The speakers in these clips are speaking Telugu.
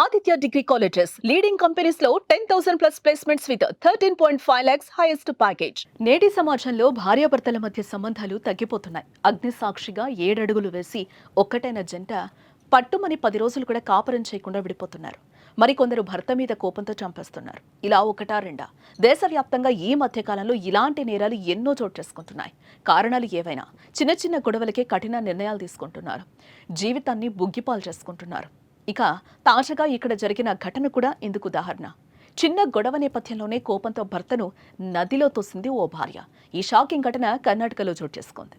Aditya Degree Colleges, leading companies లో 10,000 plus placements with 13.5 lakhs highest package. నేటి సమాజంలో భార్యాభర్తల మధ్య సంబంధాలు తగ్గిపోతున్నాయి. అగ్ని సాక్షిగా 7 అడుగులు వేసి ఒక్కటైన జంట పట్టుమని 10 రోజులు కూడా కాపురం చేయకుండా విడిపోతున్నారు. మరికొందరు భర్త మీద కోపంతో చంపేస్తున్నారు. ఇలా ఒకటా రెండా దేశవ్యాప్తంగా ఈ మధ్య కాలంలో ఇలాంటి నేరాలు ఎన్నో చోటు చేసుకుంటున్నాయి. కారణాలు ఏవైనా చిన్న చిన్న గొడవలకే కఠిన నిర్ణయాలు తీసుకుంటున్నారు. జీవితాన్ని బుగ్గిపాలు చేసుకుంటున్నారు. ఇక తాజాగా ఇక్కడ జరిగిన ఘటన కూడా ఇందుకు ఉదాహరణ. చిన్న గొడవ నేపథ్యంలోనే కోపంతో భర్తను నదిలో తోసింది ఓ భార్య. ఈ షాకింగ్ ఘటన కర్ణాటకలో చోటు చేసుకుంది.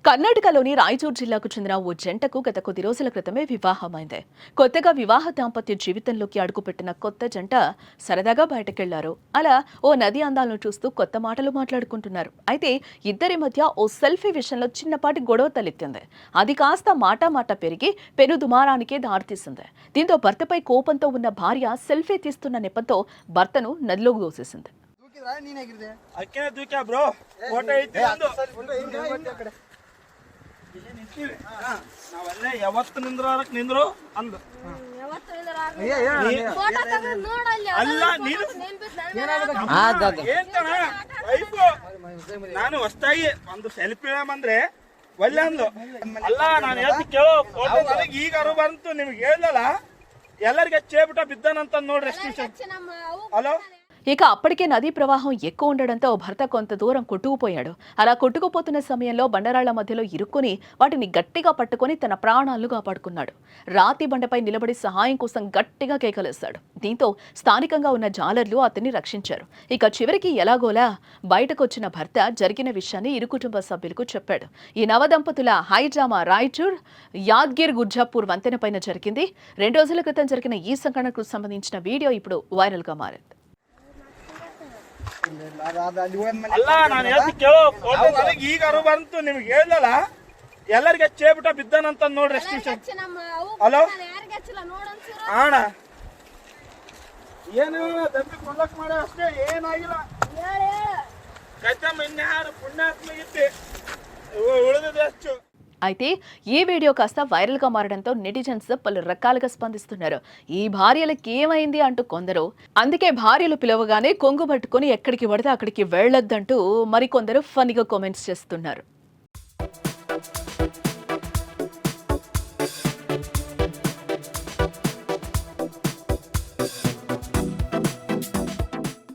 కర్ణాటకలోని రాయచూర్ జిల్లాకు చెందిన ఓ జంటకు గత కొద్ది రోజుల క్రితమే వివాహమైంది. కొత్తగా వివాహ దాంపత్య జీవితంలోకి అడుగుపెట్టిన కొత్త జంట సరదాగా బయటకెళ్లారు. అలా ఓ నది అందాలను చూస్తూ కొత్త మాటలు మాట్లాడుకుంటున్నారు. అయితే ఇద్దరి మధ్య ఓ సెల్ఫీ విషయంలో చిన్నపాటి గొడవ తలెత్తింది. అది కాస్త మాట పెరిగి పెను దుమారానికే దారితీసింది. దీంతో భర్తపై కోపంతో ఉన్న భార్య సెల్ఫీ తీస్తున్న నెపంతో భర్తను నదిలోకి దోసేసింది. ಯಾವತ್ತು ನಿಂದ್ರಕ್ ನಿಂದ್ರು ಅಂದ ಅಲ್ಲ ನೀನು ನಾನು ಹೊಸ್ತಾಗಿ ಒಂದು ಸೆಲ್ಫಿ ಅಂದ್ರೆ ಒಳ್ಳೆ ಅಂದ್ಲು. ಅಲ್ಲ ನಾನು ಹೇಳ್ತಿ ಕೇಳೋ ಫೋಟೋ ನನಗೆ ಈಗ ಅರು ಬಂತು ನಿಮ್ಗೆ ಹೇಳ್ದಲ್ಲ ಎಲ್ಲರಿಗೆ చేಬಿಟ್ಟ ಬಿದ್ದಾನಂತ ನೋಡ್ರಿ ಎಷ್ಟು ಹಲೋ. ఇక అప్పటికే నదీ ప్రవాహం ఎక్కువ ఉండడంతో భర్త కొంత దూరం కొట్టుకుపోయాడు. అలా కొట్టుకుపోతున్న సమయంలో బండరాళ్ల మధ్యలో ఇరుక్కుని వాటిని గట్టిగా పట్టుకుని తన ప్రాణాలను కాపాడుకున్నాడు. రాతి బండపై నిలబడి సహాయం కోసం గట్టిగా కేకలేశాడు. దీంతో స్థానికంగా ఉన్న జాలర్లు అతన్ని రక్షించారు. ఇక చివరికి ఎలాగోలా బయటకొచ్చిన భర్త జరిగిన విషయాన్ని ఇరు కుటుంబ సభ్యులకు చెప్పాడు. ఈ నవదంపతుల హైడ్రామా రాయచూర్ యాద్గిర్ గుర్జాపూర్ వంతెనపైన జరిగింది. 2 రోజుల క్రితం జరిగిన ఈ సంఘటనకు సంబంధించిన వీడియో ఇప్పుడు వైరల్ గా మారింది. ಅಲ್ಲ ನಾನು ಹೇಳ್ತಿ ಕೇಳೋ ಫೋಟೋ ನನಗೆ ಈಗ ಅರು ಬಂತು ನಿಮ್ಗೆ ಹೇಳ್ದಲ್ಲ ಎಲ್ಲರಿಗೆ చేಬಿಟ್ಟ ಬಿದ್ದಾನಂತ ನೋಡ್ರಿ ಎಷ್ಟು ಹಲೋ ಅಣ್ಣ ಏನು ದಂಪಿ ಕೊಳ್ಳಕ್ ಮಾಡ ಅಷ್ಟೇ ಏನಾಗಿಲ್ಲ ಕಚ್ಚಮ್ಮ ಇನ್ಯಾರು ಪುಣ್ಯಾತ್ಮ ಇದ್ದೆ ಉಳಿದಿದೆ ಅಷ್ಟು. అయితే ఈ వీడియో కాస్త వైరల్ గా మారడంతో నెటిజన్స్ పలు రకాలుగా స్పందిస్తున్నారు. ఈ భార్యలకు ఏమైంది అంటూ కొందరు, అందుకే భార్యలు పిలవగానే కొంగు పట్టుకుని ఎక్కడికి పడితే అక్కడికి వెళ్లొద్దంటూ మరికొందరు ఫన్నీగా కామెంట్స్ చేస్తున్నారు.